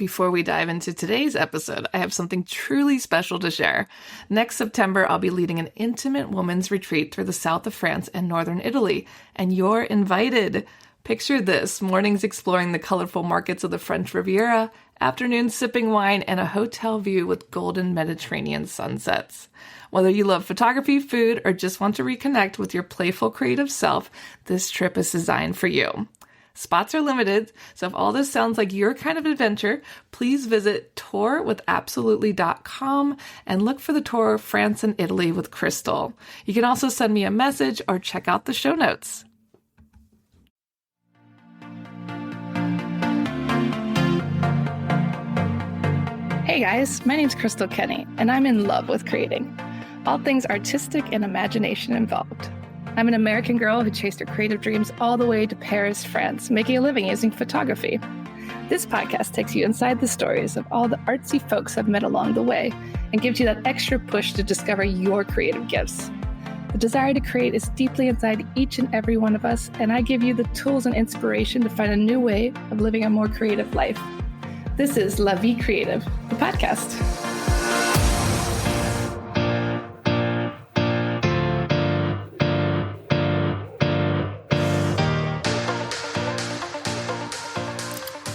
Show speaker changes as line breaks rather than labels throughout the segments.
Before we dive into today's episode, I have something truly special to share. Next September, I'll be leading an intimate women's retreat through the south of France and northern Italy, and you're invited. Picture this: mornings exploring the colorful markets of the French Riviera, afternoons sipping wine, and a hotel view with golden Mediterranean sunsets. Whether you love photography, food, or just want to reconnect with your playful creative self, this trip is designed for you. Spots are limited, so if all this sounds like your kind of adventure, please visit tourwithabsolutely.com and look for the tour France and Italy with Crystal. You can also send me a message or check out the show notes. Hey guys, my name's Crystal Kenny, and I'm in love with creating. All things artistic and imagination involved. I'm an American girl who chased her creative dreams all the way to Paris, France, making a living using photography. This podcast takes you inside the stories of all the artsy folks I've met along the way and gives you that extra push to discover your creative gifts. The desire to create is deeply inside each and every one of us, and I give you the tools and inspiration to find a new way of living a more creative life. This is La Vie Creative, the podcast.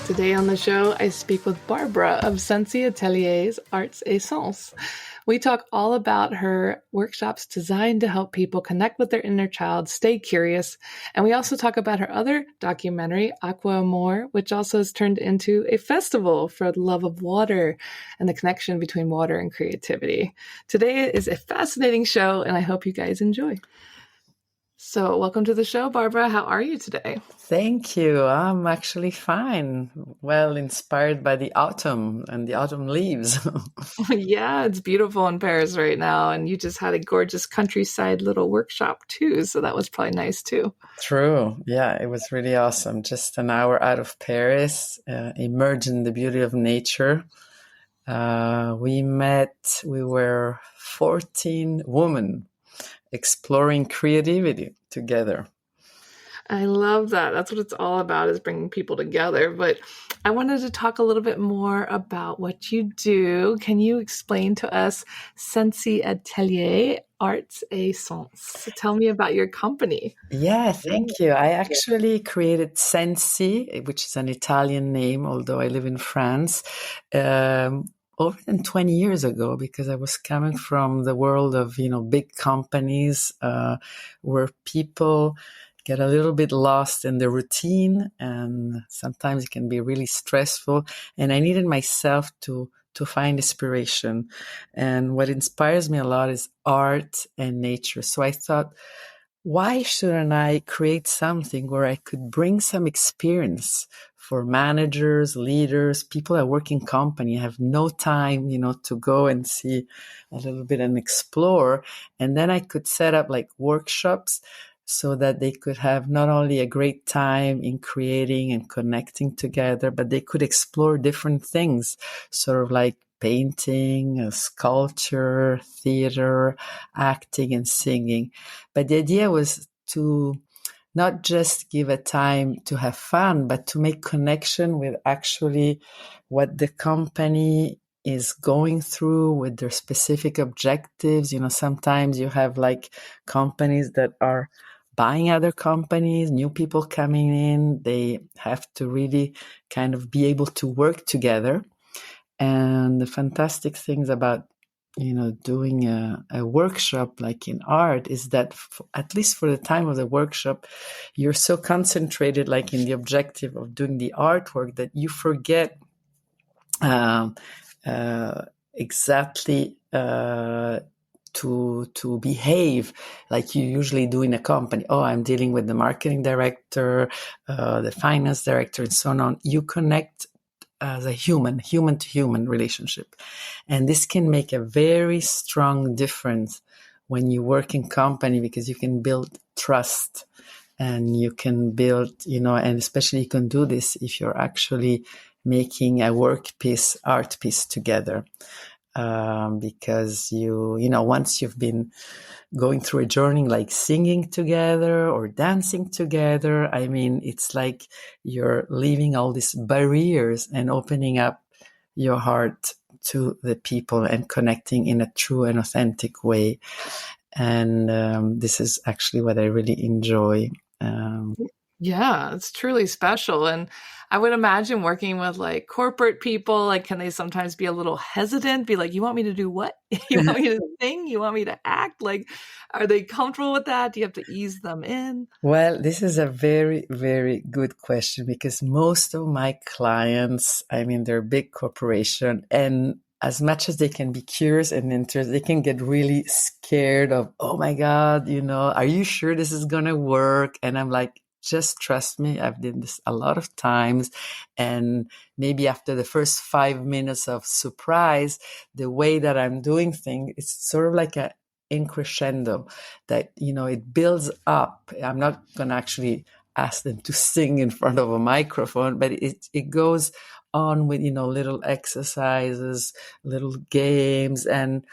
Today on the show, I speak with Barbara of Sensi Atelier's Arts Essence. We talk all about her workshops designed to help people connect with their inner child, stay curious, and we also talk about her other documentary, Aqua Amor, which also has turned into a festival for the love of water and the connection between water and creativity. Today is a fascinating show, and I hope you guys enjoy. So welcome to the show, Barbara. How are you today?
Thank you. I'm actually fine. Well, inspired by the autumn and the autumn leaves.
Yeah, it's beautiful in Paris right now. And you just had a gorgeous countryside little workshop too. So that was probably nice too. True.
Yeah, it was really awesome. Just an hour out of Paris, immersed in the beauty of nature. We were 14 women exploring creativity together.
I love that. That's what it's all about, is bringing people together. But I wanted to talk a little bit more about what you do. Can you explain to us Sensi Atelier Arts Essence? So tell me about your company.
Yeah, thank you. I actually created Sensi, which is an Italian name, although I live in France, over than 20 years ago, because I was coming from the world of, big companies, where people get a little bit lost in the routine, and sometimes it can be really stressful. And I needed myself to find inspiration. And what inspires me a lot is art and nature. So I thought, why shouldn't I create something where I could bring some experience for managers, leaders, people that work in company, have no time, to go and see a little bit and explore. And then I could set up like workshops so that they could have not only a great time in creating and connecting together, but they could explore different things, sort of like painting, sculpture, theater, acting, and singing. But the idea was to not just give a time to have fun, but to make connection with actually what the company is going through with their specific objectives. Sometimes you have like companies that are buying other companies, new people coming in. They have to really kind of be able to work together. And the fantastic things about doing a workshop like in art is that at least for the time of the workshop, you're so concentrated like in the objective of doing the artwork that you forget exactly to behave like you usually do in a company. Oh, I'm dealing with the marketing director, the finance director, and so on. You connect as a human to human relationship. And this can make a very strong difference when you work in company, because you can build trust and you can build, and especially you can do this if you're actually making a art piece together. Because once you've been going through a journey like singing together or dancing together, it's like you're leaving all these barriers and opening up your heart to the people and connecting in a true and authentic way. And this is actually what I really enjoy.
Yeah, it's truly special. And I would imagine working with like corporate people, like, can they sometimes be a little hesitant? Be like, you want me to do what? You want me to sing? You want me to act? Like, are they comfortable with that? Do you have to ease them in?
Well, this is a very, very good question because most of my clients, I mean, they're big corporation, and as much as they can be curious and interested, they can get really scared of, oh my God, are you sure this is going to work? And I'm like, just trust me. I've done this a lot of times. And maybe after the first 5 minutes of surprise, the way that I'm doing things, it's sort of like a in crescendo that, it builds up. I'm not going to actually ask them to sing in front of a microphone, but it goes on with, little exercises, little games, and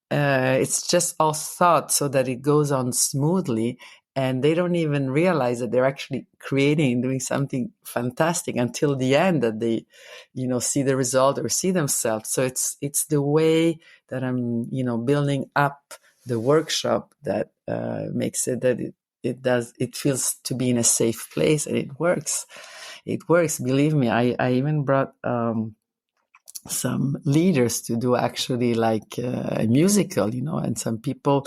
it's just all thought so that it goes on smoothly, and they don't even realize that they're actually creating and doing something fantastic until the end that they, see the result or see themselves. So it's the way that I'm, building up the workshop that makes it that it feels to be in a safe place, and it works. It works. Believe me. I even brought some leaders to do actually like a musical, and some people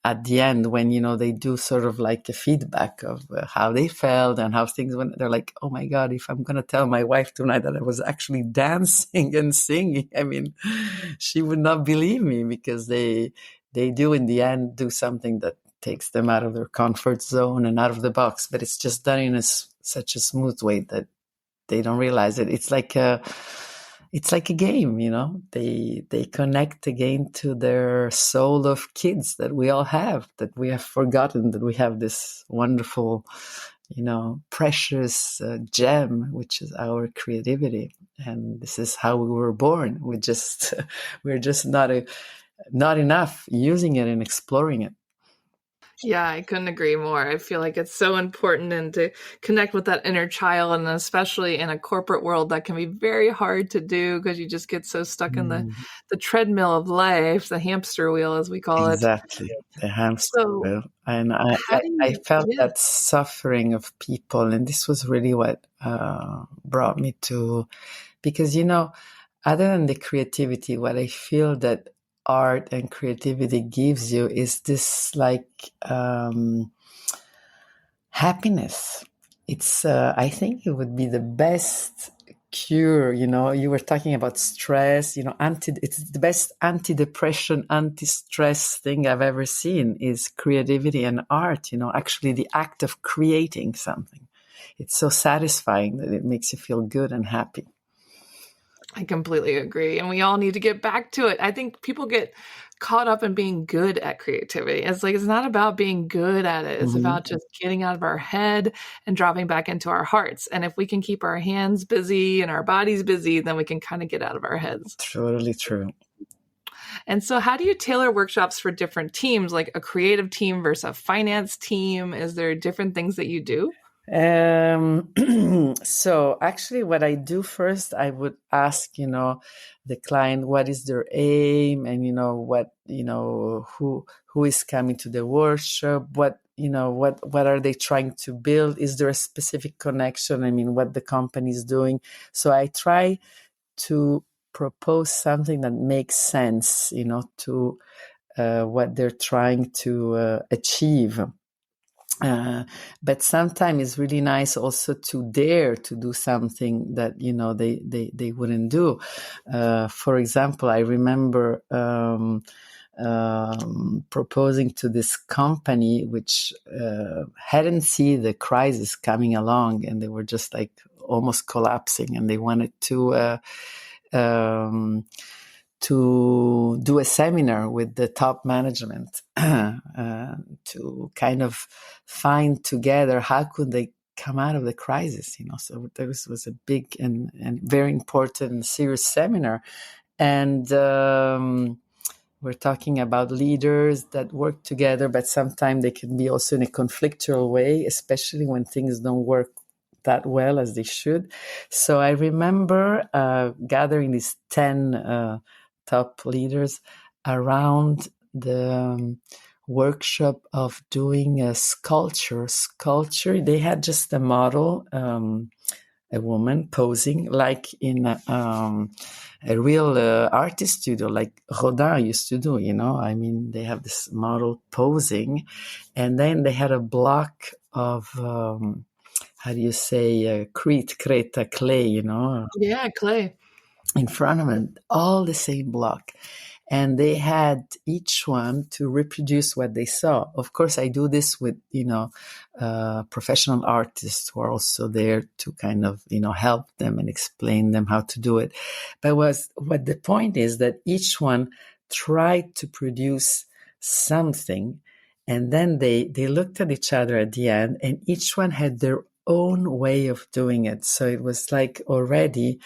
at the end when, they do sort of like a feedback of how they felt and how things went, they're like, oh my God, if I'm going to tell my wife tonight that I was actually dancing and singing, I mean, she would not believe me, because they do in the end do something that takes them out of their comfort zone and out of the box, but it's just done in such a smooth way that they don't realize it. It's like a game, they connect again to their soul of kids that we all have, that we have forgotten, that we have this wonderful, precious gem, which is our creativity. And this is how we were born. We're just not enough using it and exploring it.
Yeah, I couldn't agree more. I feel like it's so important and to connect with that inner child, and especially in a corporate world that can be very hard to do because you just get so stuck in the treadmill of life, the hamster wheel as we call it.
Exactly, the hamster
So
wheel. And I,
how
I,
do
I
you
felt
yeah.
that suffering of people, and this was really what brought me to, because other than the creativity, what I feel that art and creativity gives you is this like happiness. It's I think it would be the best cure. You were talking about stress. It's the best anti-depression, anti-stress thing I've ever seen is creativity and art. Actually the act of creating something. It's so satisfying that it makes you feel good and happy.
I completely agree. And we all need to get back to it. I think people get caught up in being good at creativity. It's like, it's not about being good at it. It's
Mm-hmm.
about just getting out of our head and dropping back into our hearts. And if we can keep our hands busy and our bodies busy, then we can kind of get out of our heads.
Totally true.
And so how do you tailor workshops for different teams, like a creative team versus a finance team? Is there different things that you do?
So actually what I do first, I would ask, the client, what is their aim, and, what, who is coming to the workshop, what are they trying to build? Is there a specific connection? I mean, what the company is doing. So I try to propose something that makes sense, to what they're trying to achieve. But sometimes it's really nice also to dare to do something that they wouldn't do. For example, I remember proposing to this company which hadn't seen the crisis coming along, and they were just like almost collapsing, and they wanted to do a seminar with the top management to kind of find together how could they come out of the crisis. So this was a big and very important and serious seminar. And we're talking about leaders that work together, but sometimes they can be also in a conflictual way, especially when things don't work that well as they should. So I remember gathering these 10 top leaders around the workshop of doing a sculpture. They had just a model, a woman posing like in a real artist studio, like Rodin used to do, I mean, they have this model posing, and then they had a block of, how do you say, Creta clay,
Yeah, clay.
in front of it, all the same block. And they had each one to reproduce what they saw. Of course, I do this with, professional artists who are also there to kind of, help them and explain them how to do it. But what the point is that each one tried to produce something, and then they looked at each other at the end, and each one had their own way of doing it. So it was like already,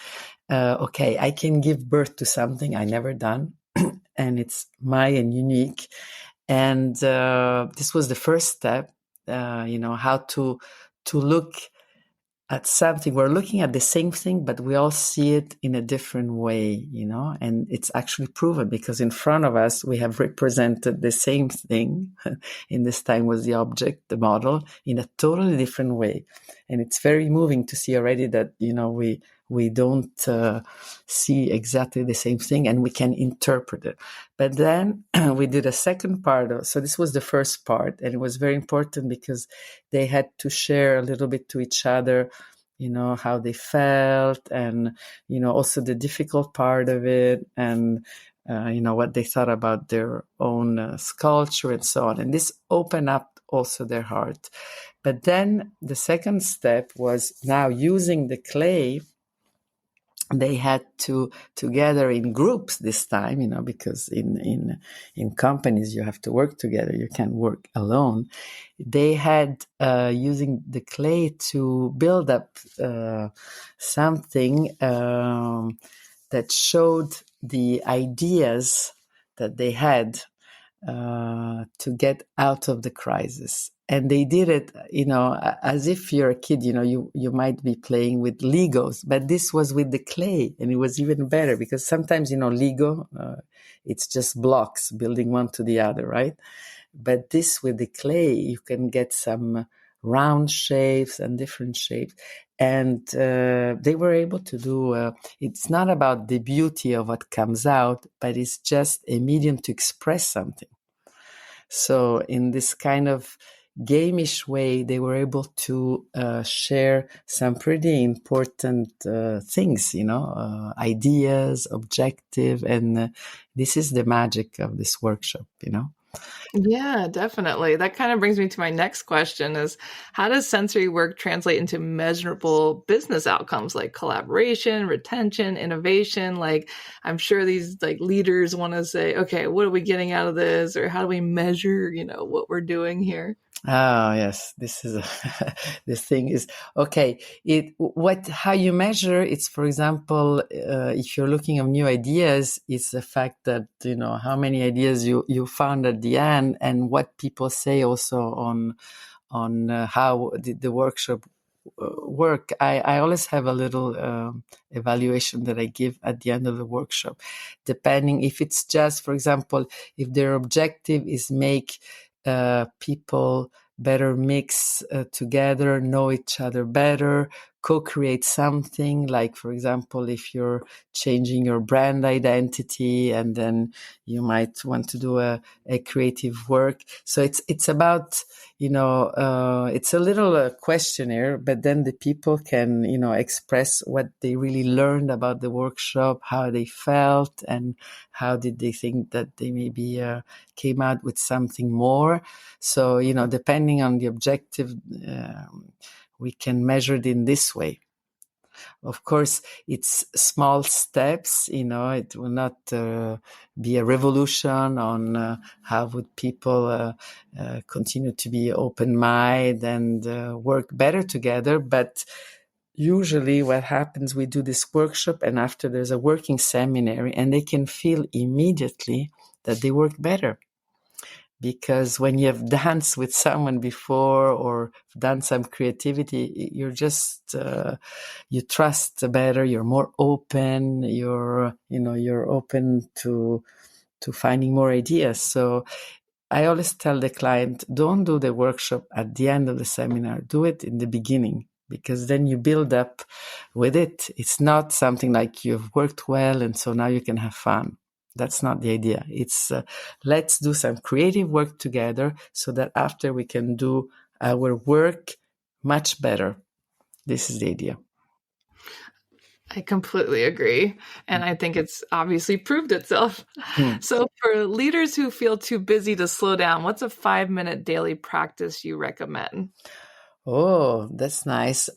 okay, I can give birth to something I never done, and it's my and unique. And this was the first step, how to look at something. We're looking at the same thing, but we all see it in a different way, and it's actually proven because in front of us, we have represented the same thing. In this time was the object, the model, in a totally different way. And it's very moving to see already that, we don't see exactly the same thing, and we can interpret it. But then we did a second part. So this was the first part, and it was very important because they had to share a little bit to each other, how they felt, and, also the difficult part of it, and, what they thought about their own sculpture and so on. And this opened up also their heart. But then the second step was now using the clay. They had to gather in groups this time, because in companies you have to work together. You can't work alone. They had using the clay to build up something that showed the ideas that they had to get out of the crisis. And they did it, as if you're a kid, you might be playing with Legos, but this was with the clay, and it was even better because sometimes, Lego, it's just blocks building one to the other, right? But this with the clay, you can get some round shapes and different shapes. And they were able to do, it's not about the beauty of what comes out, but it's just a medium to express something. So in this kind of gamish way, they were able to share some pretty important things, ideas, objective, and this is the magic of this workshop,
Yeah, definitely. That kind of brings me to my next question is how does sensory work translate into measurable business outcomes like collaboration, retention, innovation? Like I'm sure these like leaders want to say, okay, what are we getting out of this? Or how do we measure, what we're doing here?
Oh, yes. This is this thing is okay. How you measure it's, for example, if you're looking at new ideas, it's the fact that, how many ideas you found at the end, and what people say also on how did the workshop work. I always have a little evaluation that I give at the end of the workshop, depending if it's just, for example, if their objective is make people better mix together, know each other better, co-create something. Like, for example, if you're changing your brand identity, and then you might want to do a creative work. So it's about, it's a little questionnaire, but then the people can, express what they really learned about the workshop, how they felt, and how did they think that they maybe came out with something more. So, depending on the objective, we can measure it in this way. Of course, it's small steps, it will not be a revolution on how would people continue to be open-minded and work better together. But usually what happens, we do this workshop, and after there's a working seminary, and they can feel immediately that they work better. because when you have danced with someone before or done some creativity, you're just you trust better. You're more open. You're open to finding more ideas. So I always tell the client, don't do the workshop at the end of the seminar. Do it in the beginning, because then you build up with it. It's not something like you've worked well and so now you can have fun. That's not the idea. It's let's do some creative work together so that after we can do our work much better. This is the idea.
I completely agree. And I think it's obviously proved itself.
Hmm.
So, for leaders who feel too busy to slow down, what's a 5-minute daily practice you recommend?
Oh, that's nice.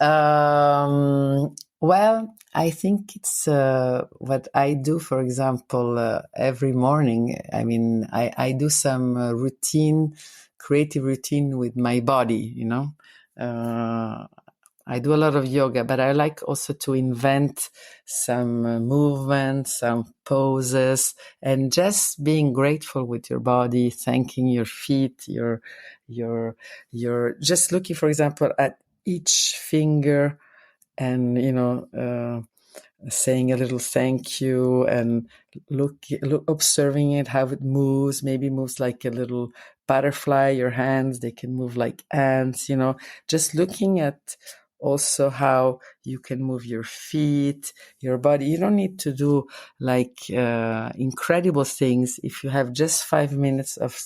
Well, I think it's what I do, for example, every morning. I mean, I do some creative routine with my body, you know. I do a lot of yoga, but I like also to invent some movements, some poses, and just being grateful with your body, thanking your feet, your just looking, for example, at each finger and, saying a little thank you and observing it, how it moves, maybe moves like a little butterfly. Your hands, they can move like ants, just looking at also how you can move your feet, your body. You don't need to do like incredible things. If you have just 5 minutes of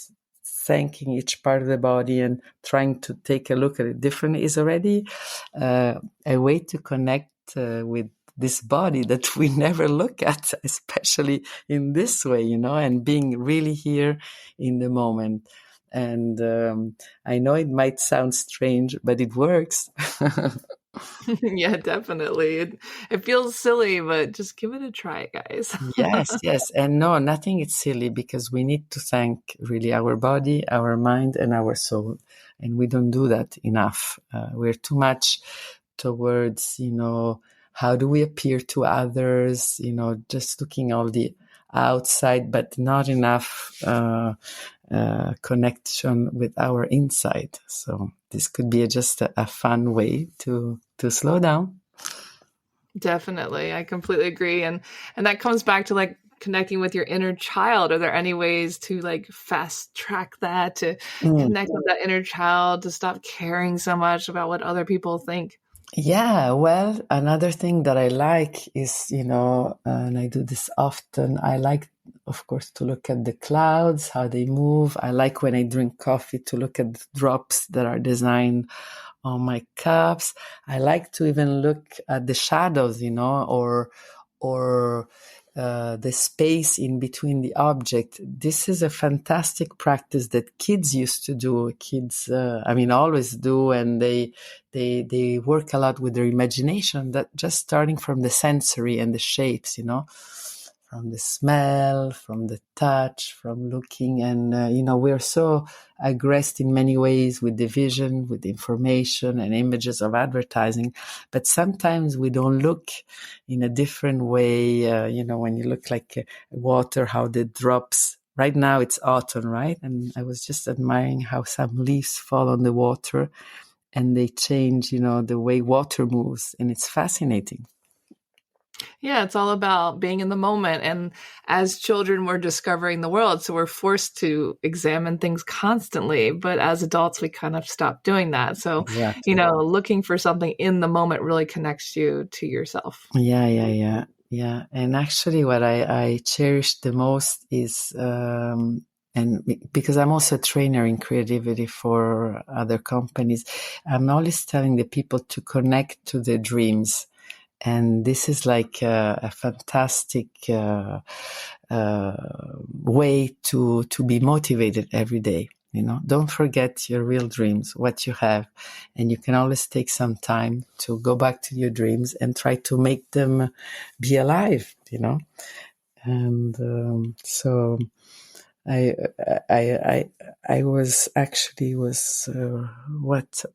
thanking each part of the body and trying to take a look at it differently is already a way to connect with this body that we never look at, especially in this way, and being really here in the moment. And I know it might sound strange, but it works.
Yeah, definitely. It feels silly, but just give it a try, guys.
Yes, yes. And no, nothing is silly, because we need to thank really our body, our mind, and our soul. And we don't do that enough. We're too much towards, how do we appear to others, just looking all the outside, but not enough connection with our inside. So this could be just a fun way to slow down.
Definitely. I completely agree. And that comes back to like connecting with your inner child. Are there any ways to like fast track that, to connect with that inner child, to stop caring so much about what other people think?
Yeah, well, another thing that I like is, and I do this often, I like, of course, to look at the clouds, how they move. I like when I drink coffee to look at the drops that are designed on my cups. I like to even look at the shadows, or the space in between the object. This is a fantastic practice that kids used to do. Kids, always do, and they work a lot with their imagination. That just starting from the sensory and the shapes, from the smell, from the touch, from looking. And, we're so aggressed in many ways with the vision, with information and images of advertising. But sometimes we don't look in a different way. When you look like water, how the drops. Right now it's autumn, right? And I was just admiring how some leaves fall on the water and they change, the way water moves. And it's fascinating.
Yeah, it's all about being in the moment. And as children, we're discovering the world. So we're forced to examine things constantly. But as adults, we kind of stop doing that. So,
Exactly.
looking for something in the moment really connects you to yourself.
Yeah. And actually, what I cherish the most is, and because I'm also a trainer in creativity for other companies, I'm always telling the people to connect to their dreams. And this is like a fantastic way to be motivated every day. Don't forget your real dreams, what you have, and you can always take some time to go back to your dreams and try to make them be alive. And so I was actually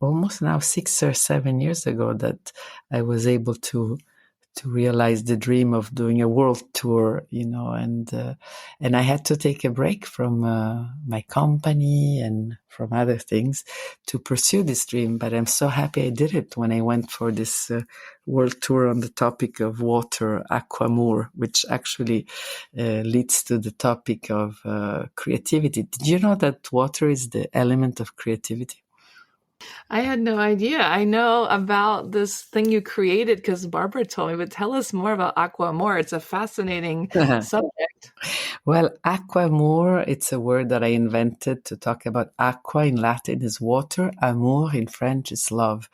almost now 6 or 7 years ago that I was able to to realize the dream of doing a world tour, and I had to take a break from my company and from other things to pursue this dream. But I'm so happy I did it when I went for this world tour on the topic of water, aquamour, which actually leads to the topic of creativity. Did you know that water is the element of creativity?
I had no idea. I know about this thing you created because Barbara told me, but tell us more about aquamour. It's a fascinating subject.
Well, aquamour, it's a word that I invented to talk about aqua in Latin is water, amour in French is love.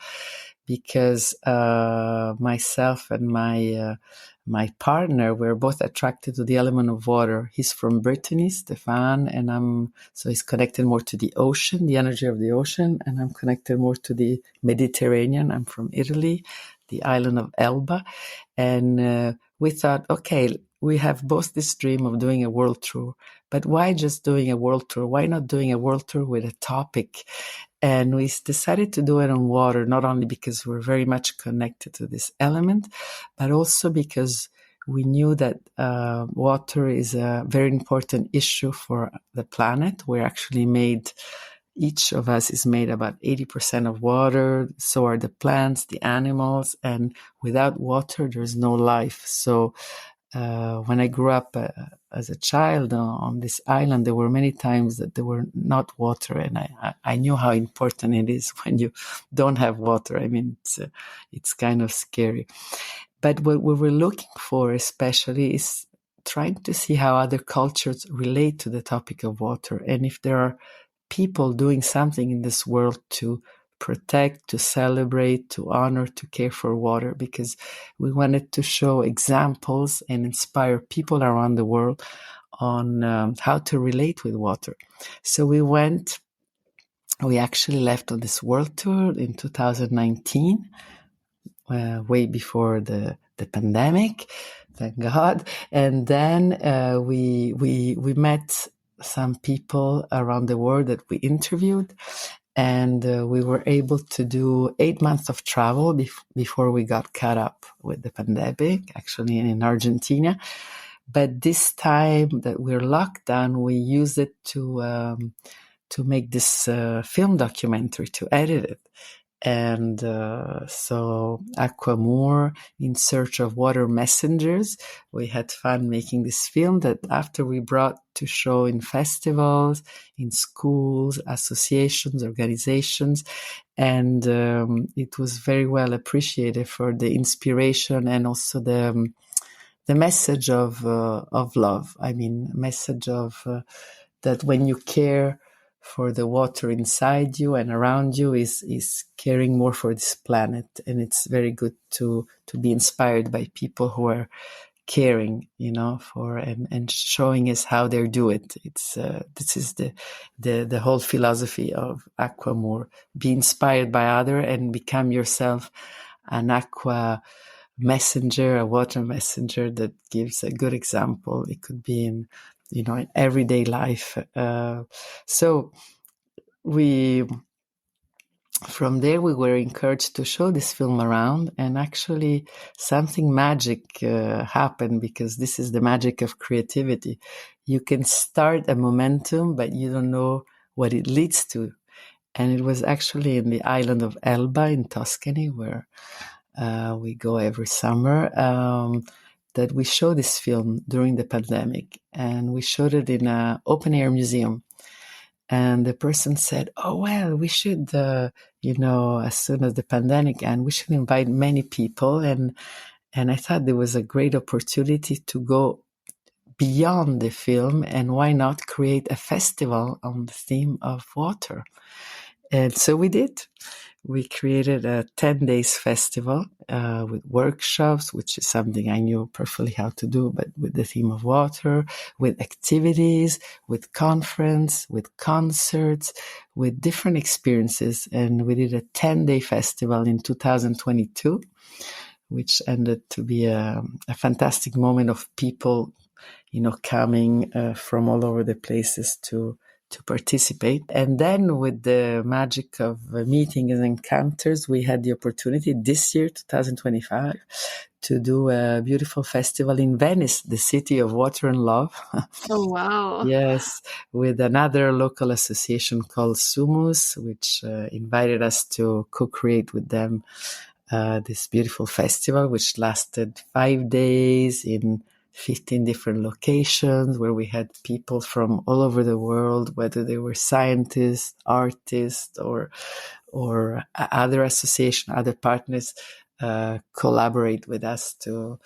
Because myself and my partner were both attracted to the element of water. He's from Brittany, Stefan, and so he's connected more to the ocean, the energy of the ocean, and I'm connected more to the Mediterranean. I'm from Italy, the island of Elba, and we thought, okay, we have both this dream of doing a world tour, but why just doing a world tour? Why not doing a world tour with a topic? And we decided to do it on water, not only because we're very much connected to this element, but also because we knew that water is a very important issue for the planet. We're actually each of us is made about 80% of water. So are the plants, the animals, and without water, there's no life. So when I grew up as a child on this island, there were many times that there were not water, and I knew how important it is when you don't have water. I mean, it's kind of scary. But what we were looking for especially is trying to see how other cultures relate to the topic of water, and if there are people doing something in this world to protect, to celebrate, to honor, to care for water, because we wanted to show examples and inspire people around the world on how to relate with water. So we actually left on this world tour in 2019, way before the pandemic, thank God. And then we met some people around the world that we interviewed, and we were able to do 8 months of travel before we got caught up with the pandemic, actually in Argentina. But this time that we're locked down, we used it to make this film documentary, to edit it. And so Aquamour, in search of water messengers, we had fun making this film that after we brought to show in festivals, in schools, associations, organizations, and it was very well appreciated for the inspiration and also the message of love. I mean, message of that when you care for the water inside you and around you is caring more for this planet. And it's very good to be inspired by people who are caring, for and showing us how they do it. It's this is the whole philosophy of Aquamour. Be inspired by other and become yourself an aqua messenger, a water messenger that gives a good example. It could be in everyday life. So from there, we were encouraged to show this film around, and actually something magic happened, because this is the magic of creativity. You can start a momentum, but you don't know what it leads to. And it was actually in the island of Elba in Tuscany, where we go every summer, that we showed this film during the pandemic, and we showed it in an open-air museum. And the person said, "Oh, well, we should, as soon as the pandemic ends, we should invite many people." And I thought there was a great opportunity to go beyond the film, and why not create a festival on the theme of water? And so we did. We created a 10 days festival with workshops, which is something I knew perfectly how to do, but with the theme of water, with activities, with conference, with concerts, with different experiences. And we did a 10-day festival in 2022, which ended to be a fantastic moment of people, coming from all over the places to participate. And then with the magic of meetings and encounters, we had the opportunity this year, 2025, to do a beautiful festival in Venice, the city of water and love.
Oh, wow.
Yes, with another local association called Sumus, which invited us to co-create with them this beautiful festival, which lasted 5 days in 15 different locations, where we had people from all over the world, whether they were scientists, artists, or other association, other partners, collaborate with us to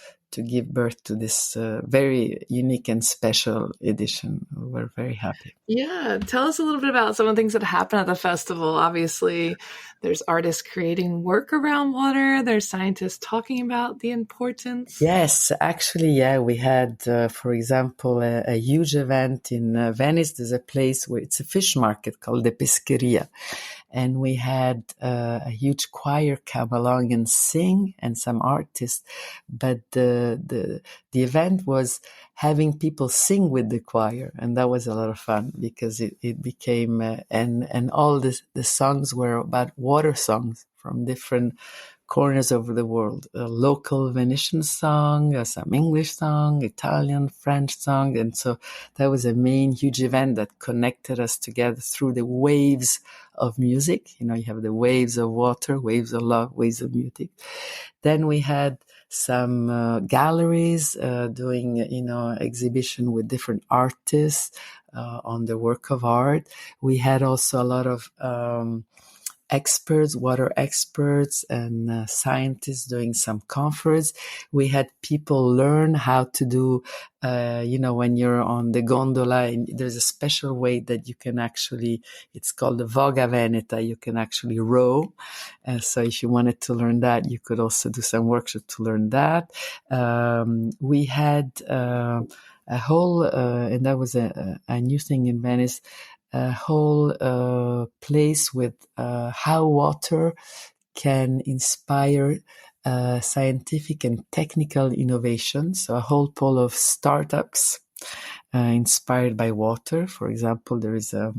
give birth to this very unique and special edition. We're very happy.
Yeah, tell us a little bit about some of the things that happen at the festival. Obviously, there's artists creating work around water. There's scientists talking about the importance.
Yes, actually, yeah, we had, for example, a huge event in Venice. There's a place where it's a fish market called the Pescheria. And we had a huge choir come along and sing, and some artists. But the event was having people sing with the choir, and that was a lot of fun because it became and all the songs were about water songs from different corners of the world. A local Venetian song, some English song, Italian, French song. And so that was a main huge event that connected us together through the waves of music. You know, you have the waves of water, waves of love, waves of music. Then we had some galleries doing, exhibition with different artists on the work of art. We had also a lot of experts, water experts and scientists doing some conference. We had people learn how to do, when you're on the gondola, and there's a special way that you can actually, it's called the Voga Veneta, you can actually row. So if you wanted to learn that, you could also do some workshop to learn that. We had a whole, and that was a new thing in Venice, a whole place with how water can inspire scientific and technical innovation. So a whole pool of startups inspired by water. For example, there is a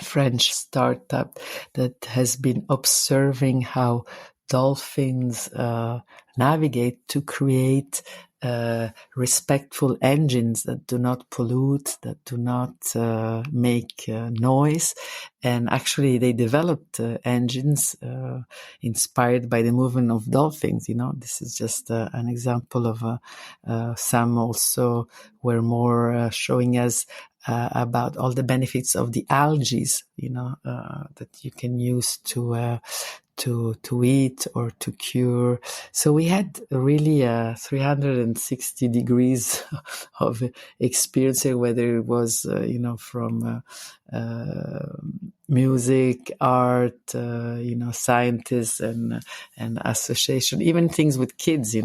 French startup that has been observing how dolphins navigate to create respectful engines that do not pollute, that do not make noise. And actually they developed engines inspired by the movement of dolphins. This is just an example of some also were more showing us about all the benefits of the algae, that you can use to eat or to cure. So we had really 360 degrees of experience, whether it was, from music, art, scientists and association, even things with kids,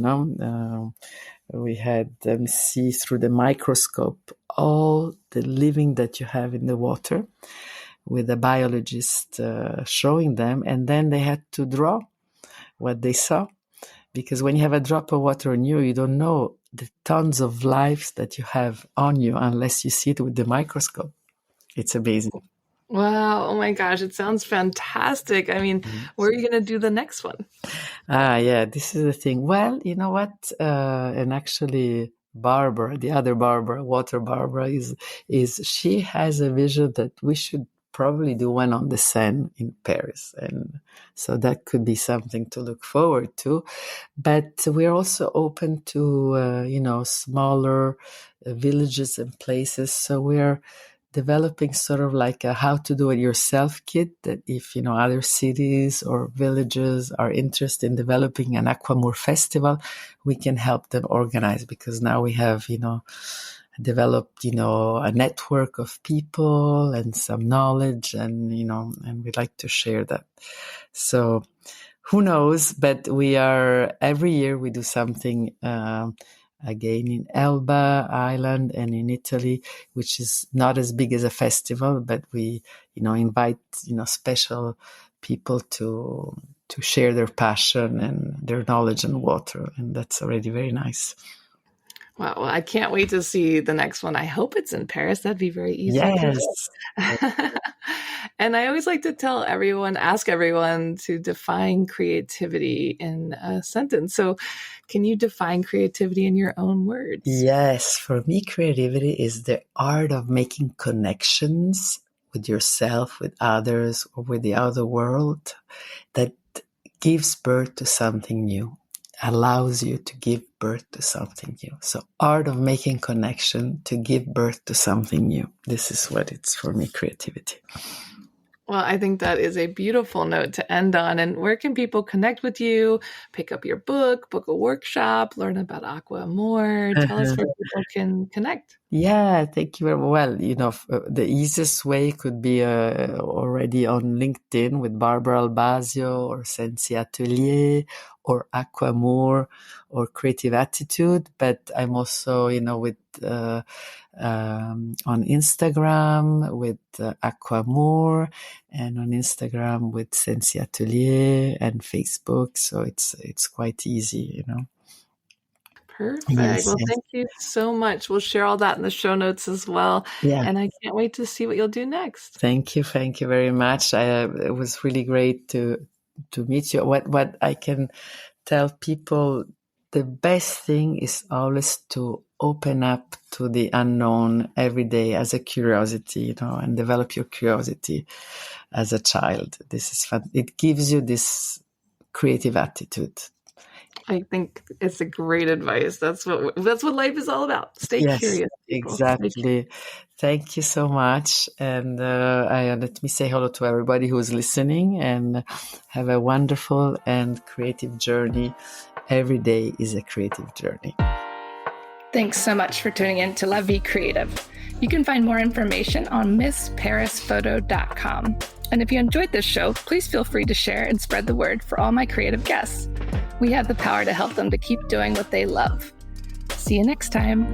we had them see through the microscope all the living that you have in the water, with a biologist showing them, and then they had to draw what they saw. Because when you have a drop of water on you, you don't know the tons of lives that you have on you unless you see it with the microscope. It's amazing.
Wow. Oh my gosh. It sounds fantastic. I mean, where are you going to do the next one?
Yeah, this is the thing. Well, you know what? And actually, Barbara, the other Barbara, Water Barbara, is she has a vision that we should probably do one on the Seine in Paris. And so that could be something to look forward to. But we're also open to, smaller villages and places. So we're developing sort of like a how to do it yourself kit, that if, other cities or villages are interested in developing an Aquamour festival, we can help them organize, because now we have, developed, a network of people and some knowledge, and, and we'd like to share that. So who knows, but every year we do something, again in Elba Island and in Italy, which is not as big as a festival, but we, invite, special people to share their passion and their knowledge on water. And that's already very nice.
Wow, well, I can't wait to see the next one. I hope it's in Paris. That'd be very easy to
Yes.
do. And I always like to ask everyone to define creativity in a sentence. So can you define creativity in your own words?
Yes, for me, creativity is the art of making connections with yourself, with others, or with the outer world that gives birth to something new, allows you to give birth to something new. So art of making connection to give birth to something new. This is what it's for me, creativity.
Well, I think that is a beautiful note to end on. And where can people connect with you, pick up your book a workshop, learn about Aqua Amor? Tell us where people can connect.
Yeah, thank you very well. The easiest way could be already on LinkedIn with Barbara Albasio or Sensi Atelier or Aqua Amor or Creative Attitude. But I'm also, with on Instagram with Aqua Amor and on Instagram with Sensi Atelier and Facebook. So it's quite easy,
Perfect.
Yes,
Well,
yes.
thank you so much. We'll share all that in the show notes as well.
Yeah.
And I can't wait to see what you'll do next.
Thank you very much. It was really great to meet you. What I can tell people, the best thing is always to open up to the unknown every day as a curiosity, and develop your curiosity as a child. This is fun. It gives you this creative attitude.
I think it's a great advice. That's what life is all about. Stay curious, people.
Exactly. Thank you so much. And let me say hello to everybody who's listening, and have a wonderful and creative journey. Every day is a creative journey.
Thanks so much for tuning in to La Vie Creative. You can find more information on MissParisPhoto.com. And if you enjoyed this show, please feel free to share and spread the word for all my creative guests. We have the power to help them to keep doing what they love. See you next time.